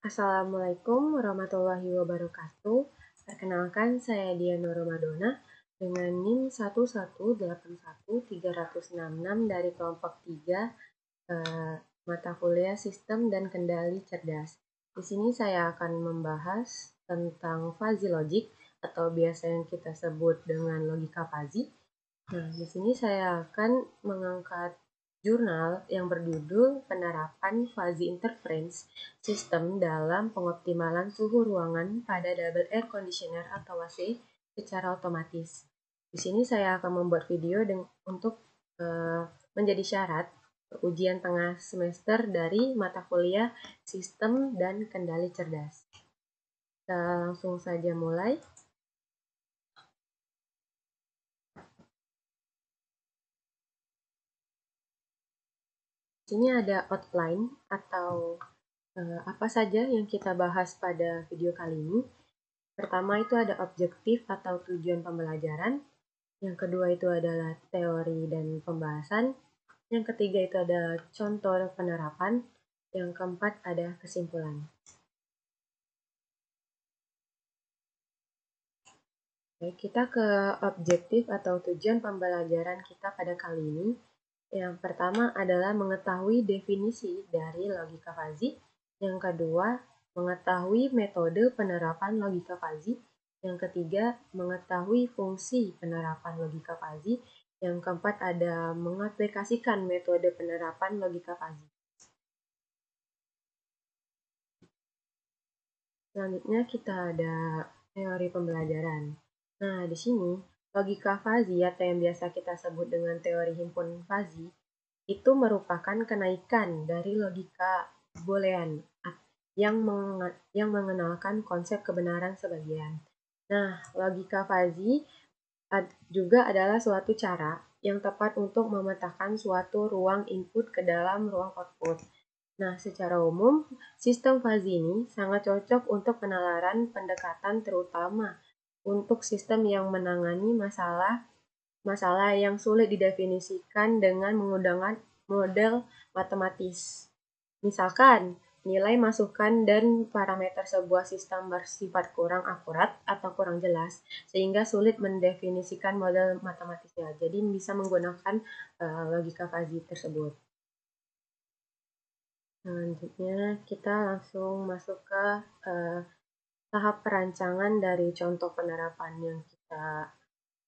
Assalamualaikum warahmatullahi wabarakatuh. Perkenalkan, saya Diana Romadona dengan NIM 1181366 dari kelompok 3 mata kuliah Sistem dan Kendali Cerdas. Di sini saya akan membahas tentang fuzzy logic atau biasa yang kita sebut dengan logika fuzzy. Nah, di sini saya akan mengangkat jurnal yang berjudul Penerapan Fuzzy Interference System dalam Pengoptimalan Suhu Ruangan pada Double Air Conditioner atau AC secara otomatis. Di sini saya akan membuat video untuk menjadi syarat ujian tengah semester dari mata kuliah Sistem dan Kendali Cerdas. Kita langsung saja mulai. Di sini ada outline atau apa saja yang kita bahas pada video kali ini. Pertama itu ada objektif atau tujuan pembelajaran. Yang kedua itu adalah teori dan pembahasan. Yang ketiga itu ada contoh penerapan. Yang keempat ada kesimpulan. Oke, kita ke objektif atau tujuan pembelajaran kita pada kali ini. Yang pertama adalah mengetahui definisi dari logika fuzzy. Yang kedua, mengetahui metode penerapan logika fuzzy. Yang ketiga, mengetahui fungsi penerapan logika fuzzy. Yang keempat ada mengaplikasikan metode penerapan logika fuzzy. Selanjutnya kita ada teori pembelajaran. Nah, di sini logika fuzzy atau yang biasa kita sebut dengan teori himpun fuzzy itu merupakan kenaikan dari logika boolean yang mengenalkan konsep kebenaran sebagian. Nah, logika fuzzy juga adalah suatu cara yang tepat untuk memetakan suatu ruang input ke dalam ruang output. Nah, secara umum, sistem fuzzy ini sangat cocok untuk penalaran pendekatan terutama untuk sistem yang menangani masalah yang sulit didefinisikan dengan menggunakan model matematis. Misalkan, nilai masukan dan parameter sebuah sistem bersifat kurang akurat atau kurang jelas, sehingga sulit mendefinisikan model matematisnya. Jadi bisa menggunakan logika fuzzy tersebut. Selanjutnya kita langsung masuk ke tahap perancangan dari contoh penerapan yang kita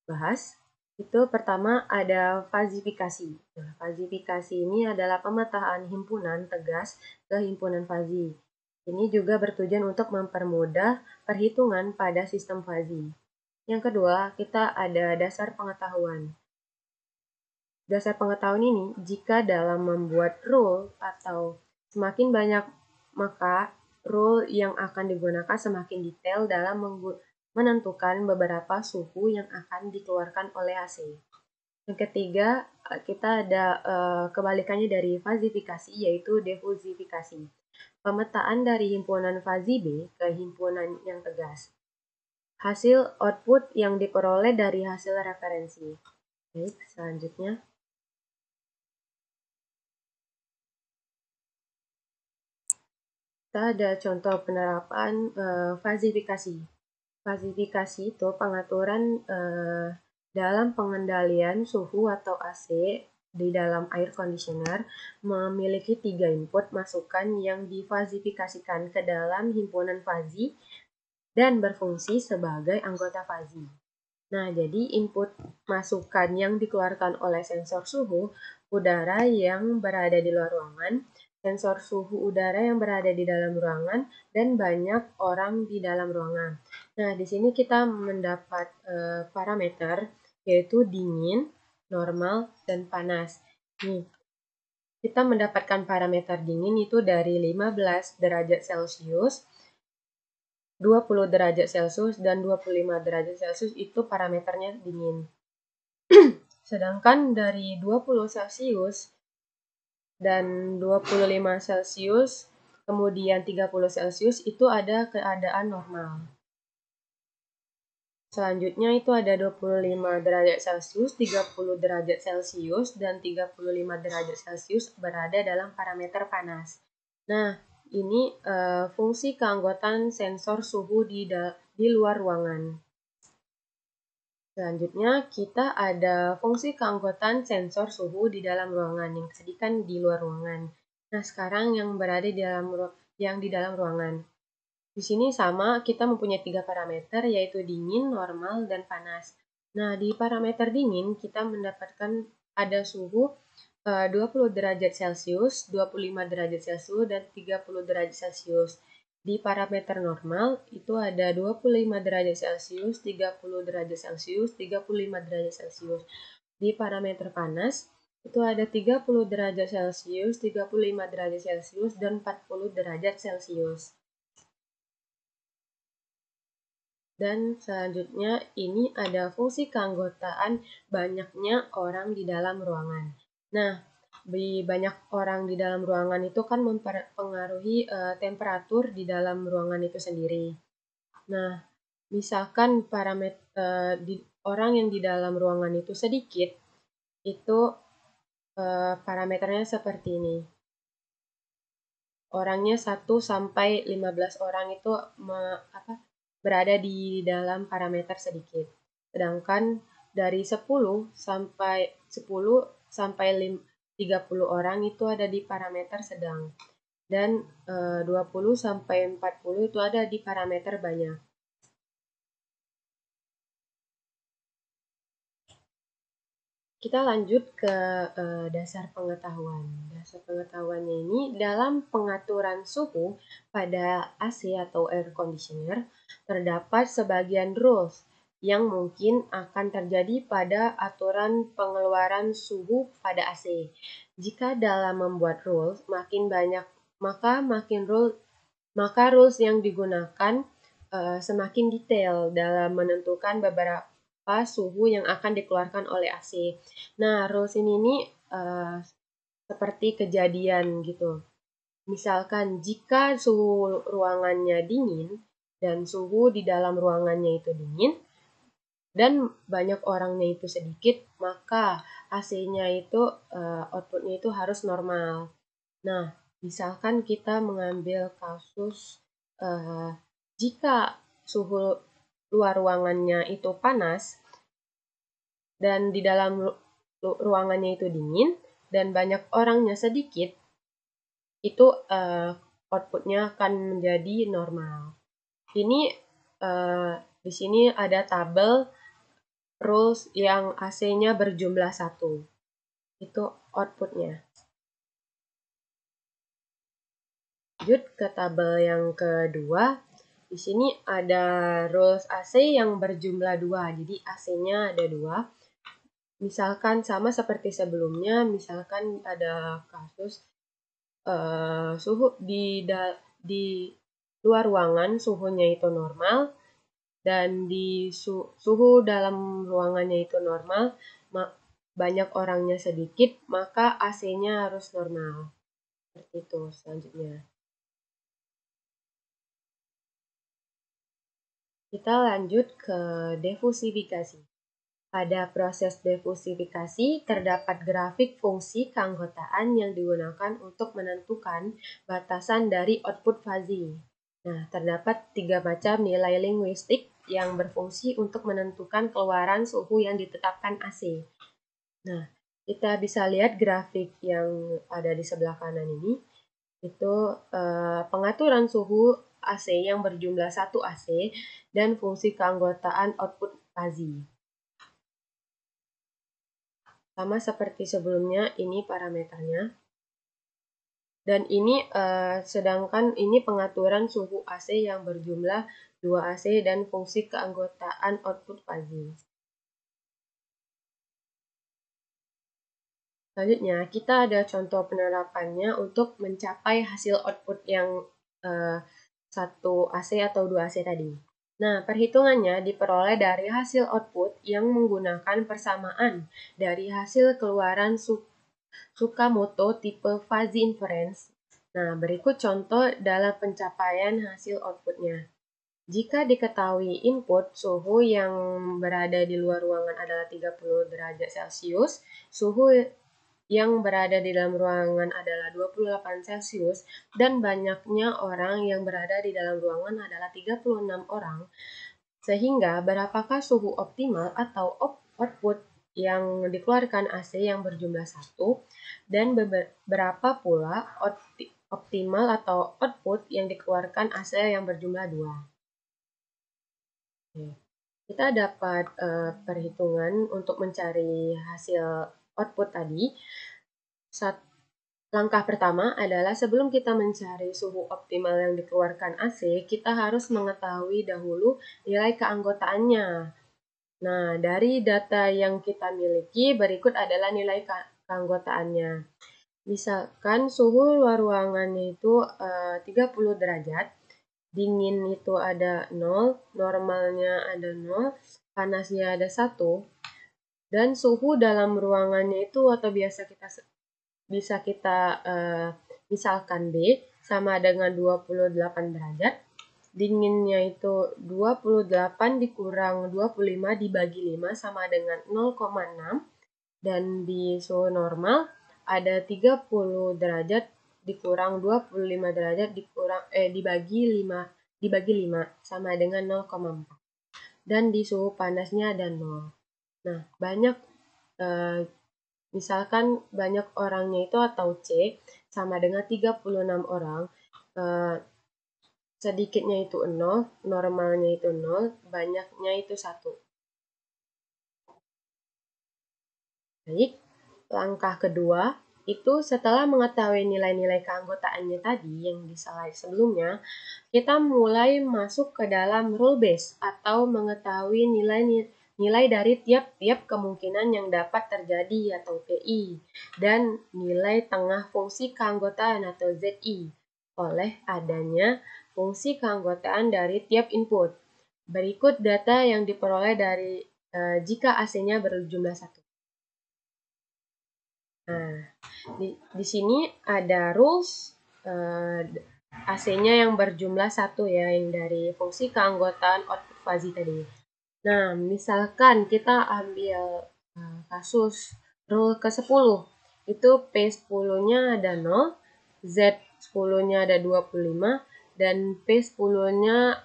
bahas. Itu pertama ada fazifikasi. Nah, fazifikasi ini adalah pemetaan himpunan tegas ke himpunan fuzzy. Ini juga bertujuan untuk mempermudah perhitungan pada sistem fuzzy. Yang kedua, kita ada dasar pengetahuan. Dasar pengetahuan ini, jika dalam membuat rule atau semakin banyak, maka rule yang akan digunakan semakin detail dalam menentukan beberapa suhu yang akan dikeluarkan oleh AC. Yang ketiga, kita ada kebalikannya dari fazifikasi, yaitu defusifikasi. Pemetaan dari himpunan fuzzy B ke himpunan yang tegas. Hasil output yang diperoleh dari hasil referensi. Baik, selanjutnya. Kita ada contoh penerapan fazifikasi. Fazifikasi itu pengaturan dalam pengendalian suhu atau AC di dalam air conditioner memiliki 3 input masukan yang difazifikasikan ke dalam himpunan fuzzy dan berfungsi sebagai anggota fuzzy. Nah, jadi input masukan yang dikeluarkan oleh sensor suhu udara yang berada di luar ruangan, sensor suhu udara yang berada di dalam ruangan, dan banyak orang di dalam ruangan. Nah, di sini kita mendapat parameter yaitu dingin, normal, dan panas. Nih, kita mendapatkan parameter dingin itu dari 15 derajat Celcius, 20 derajat Celcius, dan 25 derajat Celcius itu parameternya dingin. Sedangkan dari 20 Celcius dan 25 Celcius, kemudian 30 Celcius itu ada keadaan normal. Selanjutnya itu ada 25 derajat Celcius, 30 derajat Celcius, dan 35 derajat Celcius berada dalam parameter panas. Nah, ini fungsi keanggotaan sensor suhu di luar ruangan. Selanjutnya, kita ada fungsi keanggotaan sensor suhu di dalam ruangan yang disediakan di luar ruangan. Nah, sekarang yang berada di dalam ruangan. Di sini sama, kita mempunyai 3 parameter, yaitu dingin, normal, dan panas. Nah, di parameter dingin, kita mendapatkan ada suhu 20 derajat Celcius, 25 derajat Celcius, dan 30 derajat Celcius. Di parameter normal, itu ada 25 derajat Celcius, 30 derajat Celcius, 35 derajat Celcius. Di parameter panas, itu ada 30 derajat Celcius, 35 derajat Celcius, dan 40 derajat Celcius. Dan selanjutnya ini ada fungsi keanggotaan banyaknya orang di dalam ruangan. Nah, banyak orang di dalam ruangan itu kan mempengaruhi temperatur di dalam ruangan itu sendiri. Nah, misalkan orang yang di dalam ruangan itu sedikit, itu parameternya seperti ini. Orangnya 1 sampai 15 orang itu berada di dalam parameter sedikit. Sedangkan dari 10 sampai 30 orang itu ada di parameter sedang. Dan 20 sampai 40 itu ada di parameter banyak. Kita lanjut ke dasar pengetahuan. Dasar pengetahuannya ini dalam pengaturan suhu pada AC atau air conditioner terdapat sebagian rules yang mungkin akan terjadi pada aturan pengeluaran suhu pada AC. Jika dalam membuat rules makin banyak, maka rules yang digunakan semakin detail dalam menentukan beberapa suhu yang akan dikeluarkan oleh AC. Nah, rules ini seperti kejadian gitu. Misalkan jika suhu ruangannya dingin dan suhu di dalam ruangannya itu dingin dan banyak orangnya itu sedikit, maka AC-nya itu outputnya itu harus normal. Nah, misalkan kita mengambil kasus jika suhu luar ruangannya itu panas dan di dalam ruangannya itu dingin dan banyak orangnya sedikit, itu outputnya akan menjadi normal. Ini di sini ada tabel rules yang AC-nya berjumlah 1. Itu outputnya. Lanjut ke tabel yang kedua. Di sini ada rules AC yang berjumlah 2. Jadi AC-nya ada 2. Misalkan sama seperti sebelumnya, misalkan ada kasus suhu di luar ruangan suhunya itu normal dan di suhu dalam ruangannya itu normal, banyak orangnya sedikit, maka AC-nya harus normal. Seperti itu selanjutnya. Kita lanjut ke defusifikasi. Pada proses defusifikasi, terdapat grafik fungsi keanggotaan yang digunakan untuk menentukan batasan dari output fuzzy. Nah, terdapat 3 macam nilai linguistik yang berfungsi untuk menentukan keluaran suhu yang ditetapkan AC. Nah, kita bisa lihat grafik yang ada di sebelah kanan ini. Itu pengaturan suhu AC yang berjumlah 1 AC dan fungsi keanggotaan output fuzzy. Sama seperti sebelumnya, ini parameternya. Dan ini sedangkan ini pengaturan suhu AC yang berjumlah 2 AC dan fungsi keanggotaan output fuzzy. Selanjutnya, kita ada contoh penerapannya untuk mencapai hasil output yang 1 AC atau 2 AC tadi. Nah, perhitungannya diperoleh dari hasil output yang menggunakan persamaan dari hasil keluaran Tsukamoto tipe fuzzy inference. Nah, berikut contoh dalam pencapaian hasil outputnya. Jika diketahui input suhu yang berada di luar ruangan adalah 30 derajat Celcius, suhu yang berada di dalam ruangan adalah 28 Celcius dan banyaknya orang yang berada di dalam ruangan adalah 36 orang, sehingga berapakah suhu optimal atau output yang dikeluarkan AC yang berjumlah 1 dan berapa pula optimal atau output yang dikeluarkan AC yang berjumlah 2. Kita dapat perhitungan untuk mencari hasil output tadi. Langkah pertama adalah sebelum kita mencari suhu optimal yang dikeluarkan AC, kita harus mengetahui dahulu nilai keanggotaannya. Nah, dari data yang kita miliki, berikut adalah nilai keanggotaannya. Misalkan suhu luar ruangannya itu 30 derajat, dingin itu ada 0, normalnya ada 0, panasnya ada 1, dan suhu dalam ruangannya itu atau bisa kita misalkan B sama dengan 28 derajat, dinginnya itu 28 dikurang 25 dibagi 5 sama dengan 0,6, dan di suhu normal ada 30 derajat dikurang 25 derajat dibagi 5 sama dengan 0,4, dan di suhu panasnya ada 0. Nah, misalkan banyak orangnya itu atau C sama dengan 36 orang, sedikitnya itu 0, normalnya itu 0, banyaknya itu 1. Baik, langkah kedua itu setelah mengetahui nilai-nilai keanggotaannya tadi yang di slide sebelumnya, kita mulai masuk ke dalam rule base atau mengetahui nilai dari tiap-tiap kemungkinan yang dapat terjadi atau PI dan nilai tengah fungsi keanggotaan atau ZI oleh adanya fungsi keanggotaan dari tiap input. Berikut data yang diperoleh dari jika AC-nya berjumlah 1. Nah, di sini ada rules AC-nya yang berjumlah 1 ya, yang dari fungsi keanggotaan output fuzzy tadi. Nah, misalkan kita ambil kasus rule ke-10, itu P10-nya ada 0, Z10-nya ada 25, dan P10-nya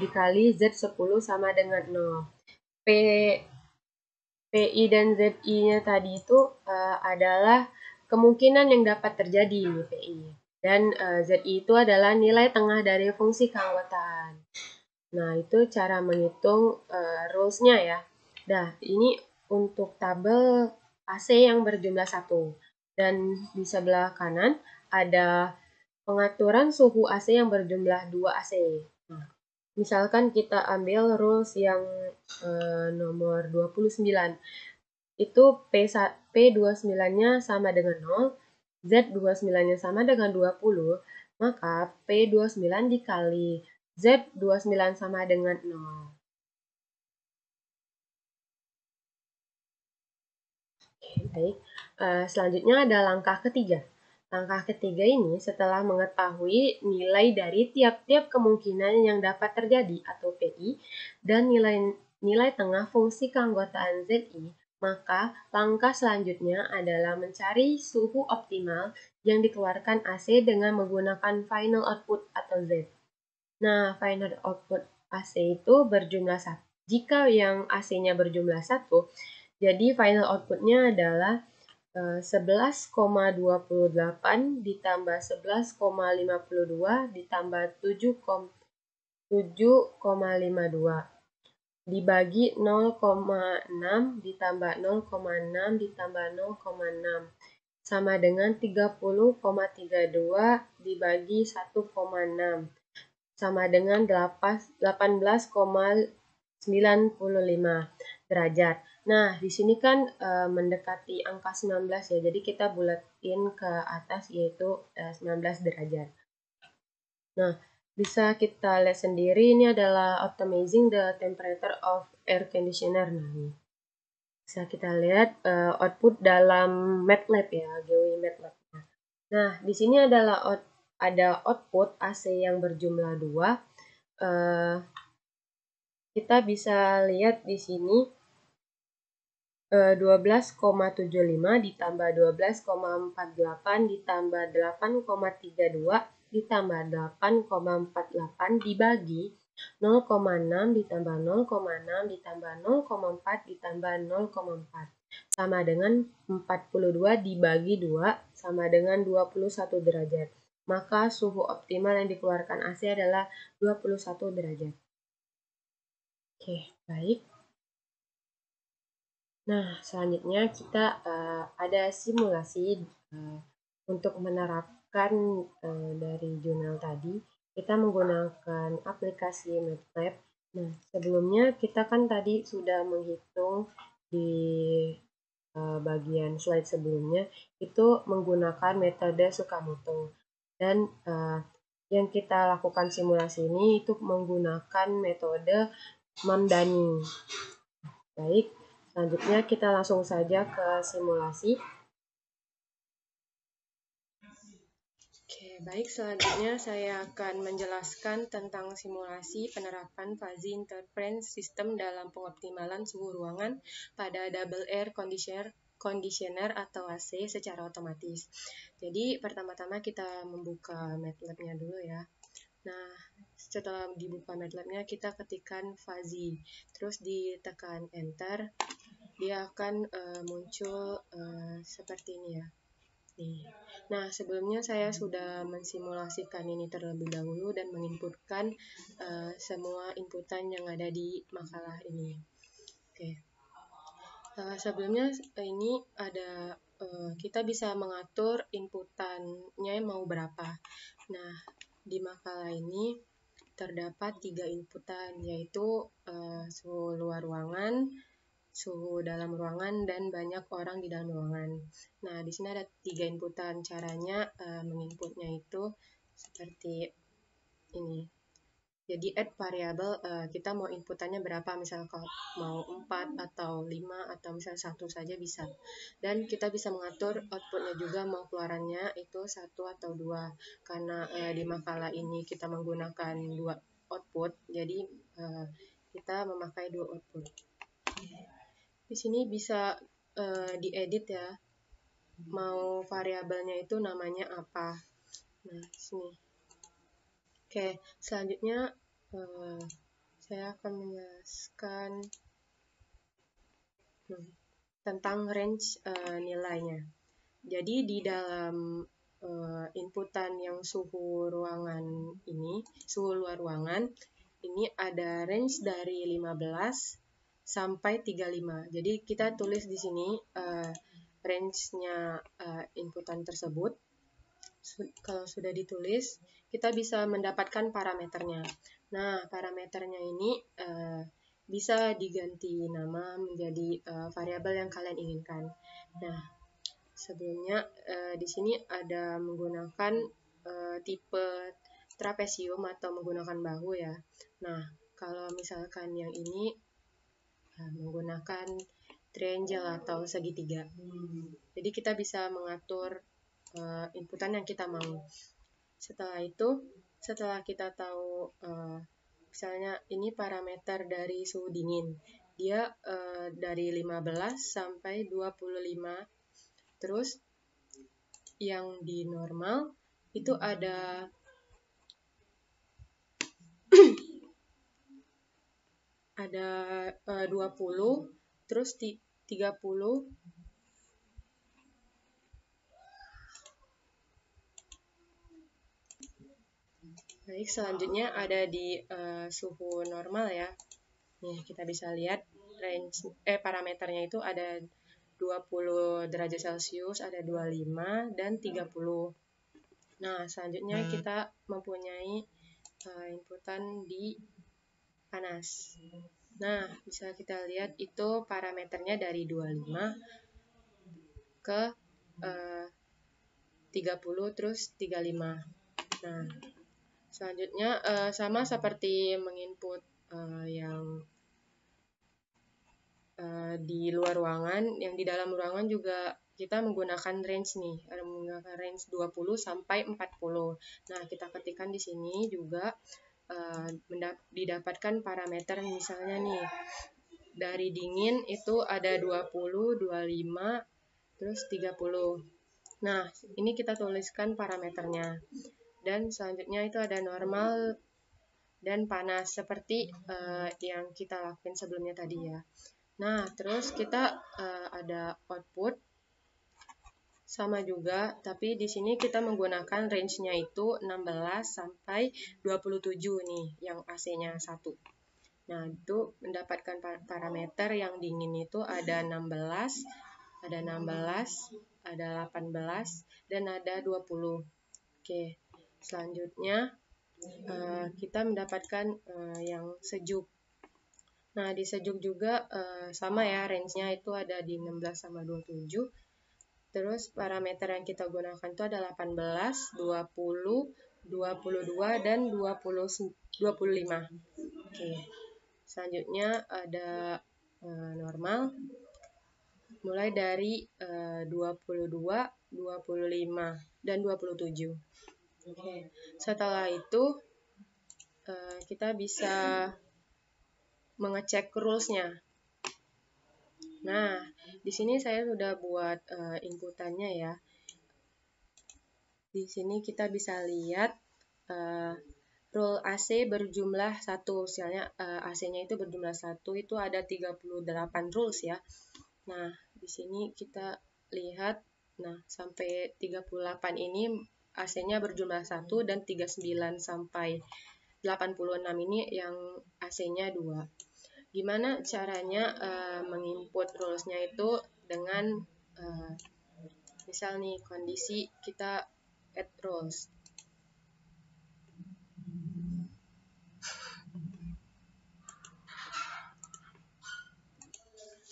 dikali Z10 sama dengan 0. PI dan ZI-nya tadi itu adalah kemungkinan yang dapat terjadi nih PI. Dan ZI itu adalah nilai tengah dari fungsi keanggotaan. Nah, itu cara menghitung rules-nya ya. Nah, ini untuk tabel AC yang berjumlah 1. Dan di sebelah kanan ada pengaturan suhu AC yang berjumlah 2 AC. Nah, misalkan kita ambil rules yang nomor 29. Itu P29-nya sama dengan 0, Z29-nya sama dengan 20, maka P29 dikali Z29 sama dengan 0. Baik, selanjutnya ada langkah ketiga. Langkah ketiga ini setelah mengetahui nilai dari tiap-tiap kemungkinan yang dapat terjadi atau PI dan nilai tengah fungsi keanggotaan ZI, maka langkah selanjutnya adalah mencari suhu optimal yang dikeluarkan AC dengan menggunakan final output atau Z. Nah, final output AC itu berjumlah 1. Jika yang AC-nya berjumlah 1, jadi final outputnya adalah 11,28 ditambah 11,52 ditambah 7,52 dibagi 0,6 ditambah 0,6 ditambah 0,6 sama dengan 30,32 dibagi 1,6 sama dengan 18,95 derajat. Nah, di sini kan mendekati angka 19 ya, jadi kita bulatin ke atas yaitu 19 derajat. Nah, bisa kita lihat sendiri ini adalah optimizing the temperature of air conditioner. Nah, bisa kita lihat output dalam MATLAB ya, GUI MATLAB. Nah, di sini adalah ada output AC yang berjumlah 2. Kita bisa lihat di sini 12,75 ditambah 12,48 ditambah 8,32 ditambah 8,48 dibagi 0,6 ditambah 0,6 ditambah 0,4 ditambah 0,4 sama dengan 42 dibagi 2 sama dengan 21 derajat. Maka suhu optimal yang dikeluarkan AC adalah 21 derajat. Oke, baik. Nah, selanjutnya kita ada simulasi untuk menerapkan dari jurnal tadi. Kita menggunakan aplikasi MATLAB. Nah, sebelumnya kita kan tadi sudah menghitung di bagian slide sebelumnya itu menggunakan metode Tsukamoto. Dan yang kita lakukan simulasi ini itu menggunakan metode Mamdani. Baik, selanjutnya kita langsung saja ke simulasi. Oke, baik, selanjutnya saya akan menjelaskan tentang simulasi penerapan fuzzy interference system dalam pengoptimalan suhu ruangan pada double air conditioner atau AC secara otomatis. Jadi pertama-tama kita membuka MATLAB-nya dulu ya. Nah, setelah dibuka MATLAB-nya kita ketikkan fuzzy, terus ditekan enter, dia akan muncul seperti ini ya. Nah, sebelumnya saya sudah mensimulasikan ini terlebih dahulu dan menginputkan semua inputan yang ada di makalah ini. Oke. Sebelumnya ini ada kita bisa mengatur inputannya mau berapa. Nah, di makalah ini terdapat 3 inputan, yaitu suhu luar ruangan, suhu dalam ruangan, dan banyak orang di dalam ruangan. Nah, di sini ada 3 inputan. Caranya menginputnya itu seperti ini. Jadi add variabel, kita mau inputannya berapa, misalnya kalau mau 4 atau 5 atau misalnya 1 saja bisa. Dan kita bisa mengatur outputnya juga, mau keluarannya itu 1 atau 2. Karena di makalah ini kita menggunakan 2 output, jadi kita memakai 2 output. Di sini bisa diedit ya, mau variabelnya itu namanya apa. Nah, di sini. Oke, selanjutnya saya akan menjelaskan tentang range nilainya. Jadi di dalam inputan yang suhu ruangan ini, suhu luar ruangan, ini ada range dari 15 sampai 35. Jadi kita tulis di sini range-nya inputan tersebut. Kalau sudah ditulis, kita bisa mendapatkan parameternya. Nah, parameternya ini bisa diganti nama menjadi variabel yang kalian inginkan. Nah, sebelumnya di sini ada menggunakan tipe trapesium atau menggunakan bahu ya. Nah, kalau misalkan yang ini menggunakan triangle atau segitiga. Jadi kita bisa mengatur inputan yang kita mau. Setelah itu, setelah kita tahu misalnya ini parameter dari suhu dingin, dia dari 15 sampai 25. Terus yang di normal itu ada ada 20, terus 30. Baik, selanjutnya ada di suhu normal ya. Nih, kita bisa lihat range parameternya itu ada 20 derajat Celcius, ada 25 dan 30. Nah, selanjutnya kita mempunyai inputan di panas. Nah, bisa kita lihat itu parameternya dari 25 ke 30 terus 35. Nah, selanjutnya sama seperti menginput yang di luar ruangan, yang di dalam ruangan juga kita menggunakan range nih, menggunakan range 20 sampai 40. Nah, kita ketikkan di sini juga didapatkan parameter misalnya nih dari dingin itu ada 20, 25, terus 30. Nah, ini kita tuliskan parameternya. Dan selanjutnya itu ada normal dan panas, seperti yang kita lakuin sebelumnya tadi ya. Nah, terus kita ada output, sama juga, tapi di sini kita menggunakan range-nya itu 16 sampai 27 nih, yang AC-nya 1. Nah, itu mendapatkan parameter yang dingin itu ada 16, ada 16, ada 18, dan ada 20. Oke, selanjutnya kita mendapatkan yang sejuk. Nah, di sejuk juga sama ya, range-nya itu ada di 16 sama 27. Terus parameter yang kita gunakan itu ada 18, 20, 22, dan 25. Oke. Selanjutnya ada normal, mulai dari 22, 25, dan 27. Oke. Setelah itu kita bisa mengecek rules-nya. Nah, di sini saya sudah buat inputannya ya. Di sini kita bisa lihat rule AC berjumlah 1. Misalnya AC-nya itu berjumlah 1, itu ada 38 rules ya. Nah, di sini kita lihat, nah sampai 38 ini AC-nya berjumlah 1, dan 39 sampai 86 ini yang AC-nya 2. Gimana caranya menginput rules-nya itu dengan misal nih kondisi kita add rules.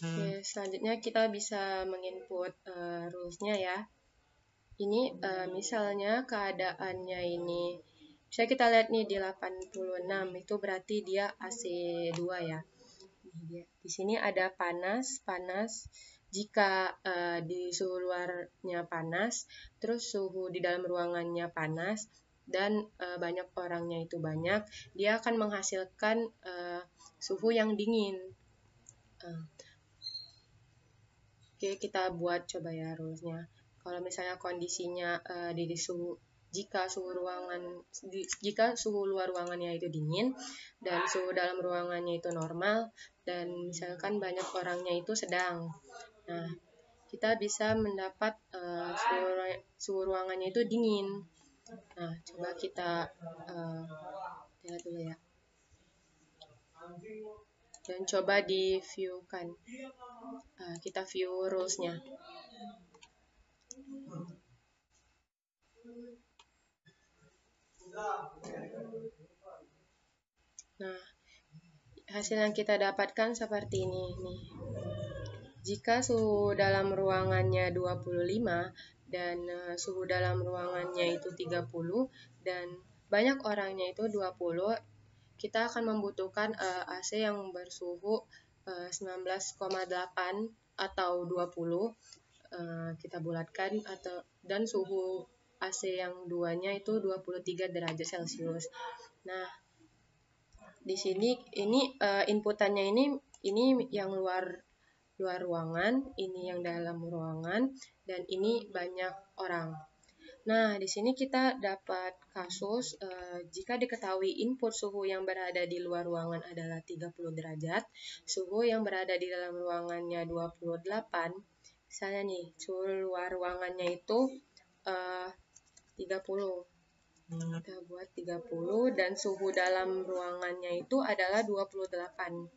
Oke, selanjutnya kita bisa menginput rules-nya ya. Ini misalnya keadaannya ini, bisa kita lihat nih di 86, itu berarti dia AC2 ya. Di sini ada panas. Jika di suhu luarnya panas, terus suhu di dalam ruangannya panas, dan banyak orangnya itu banyak, dia akan menghasilkan suhu yang dingin. Oke, kita buat coba ya rules-nya. Kalau misalnya kondisinya jika suhu luar ruangannya itu dingin dan suhu dalam ruangannya itu normal, dan misalkan banyak orangnya itu sedang. Nah, kita bisa mendapat suhu ruangannya itu dingin. Nah, coba kita lihat dulu ya. Dan coba di view-kan. Kita view rules-nya. Nah, hasil yang kita dapatkan seperti ini nih. Jika suhu dalam ruangannya 25 dan suhu dalam ruangannya itu 30 dan banyak orangnya itu 20, kita akan membutuhkan AC yang bersuhu 19,8 atau 20. Kita bulatkan, dan suhu AC yang duanya itu 23 derajat Celcius. Nah, di sini ini inputannya ini yang luar ruangan, ini yang dalam ruangan, dan ini banyak orang. Nah, di sini kita dapat kasus jika diketahui input suhu yang berada di luar ruangan adalah 30 derajat, suhu yang berada di dalam ruangannya 28, misalnya nih, suhu luar ruangannya itu 30. Kita buat 30, dan suhu dalam ruangannya itu adalah 28.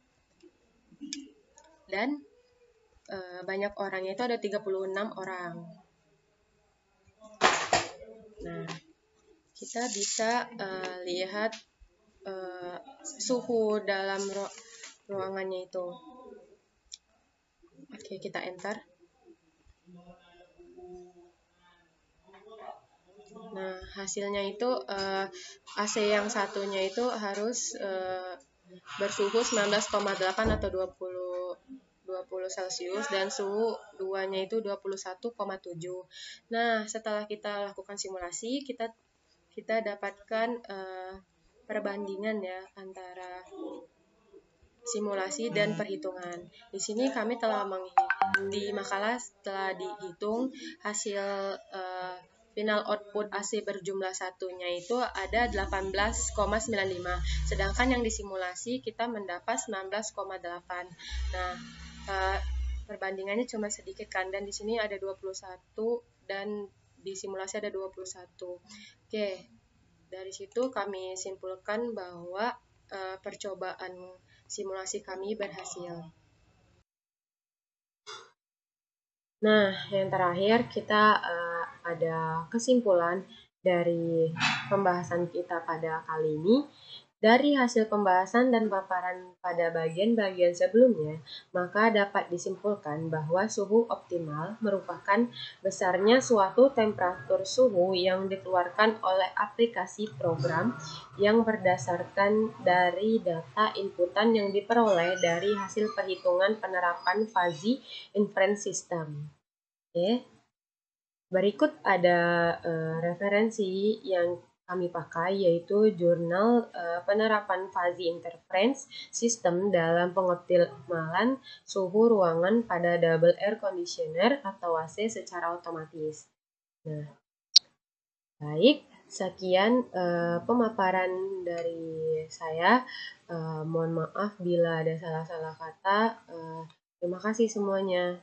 Dan banyak orangnya itu ada 36 orang. Nah, kita bisa lihat suhu dalam ruangannya itu. Oke, kita enter. Nah, hasilnya itu AC yang satunya itu harus bersuhu 19,8 atau 20 Celcius, dan suhu duanya itu 21,7. Nah, setelah kita lakukan simulasi, kita dapatkan perbandingan ya antara simulasi dan perhitungan. Di sini kami telah di makalah telah dihitung hasil final output AC berjumlah satunya itu ada 18,95. Sedangkan yang disimulasi kita mendapat 19,8. Nah, perbandingannya cuma sedikit kan, dan di sini ada 21 dan di simulasi ada 21. Oke, dari situ kami simpulkan bahwa percobaan simulasi kami berhasil. Nah, yang terakhir kita ada kesimpulan dari pembahasan kita pada kali ini. Dari hasil pembahasan dan paparan pada bagian-bagian sebelumnya, maka dapat disimpulkan bahwa suhu optimal merupakan besarnya suatu temperatur suhu yang dikeluarkan oleh aplikasi program yang berdasarkan dari data inputan yang diperoleh dari hasil perhitungan penerapan fuzzy inference system. Oke. Berikut ada referensi yang kami pakai, yaitu jurnal penerapan fuzzy interference system dalam pengoptimalan suhu ruangan pada double air conditioner atau AC secara otomatis. Nah, baik, sekian pemaparan dari saya. Mohon maaf bila ada salah-salah kata. Terima kasih semuanya.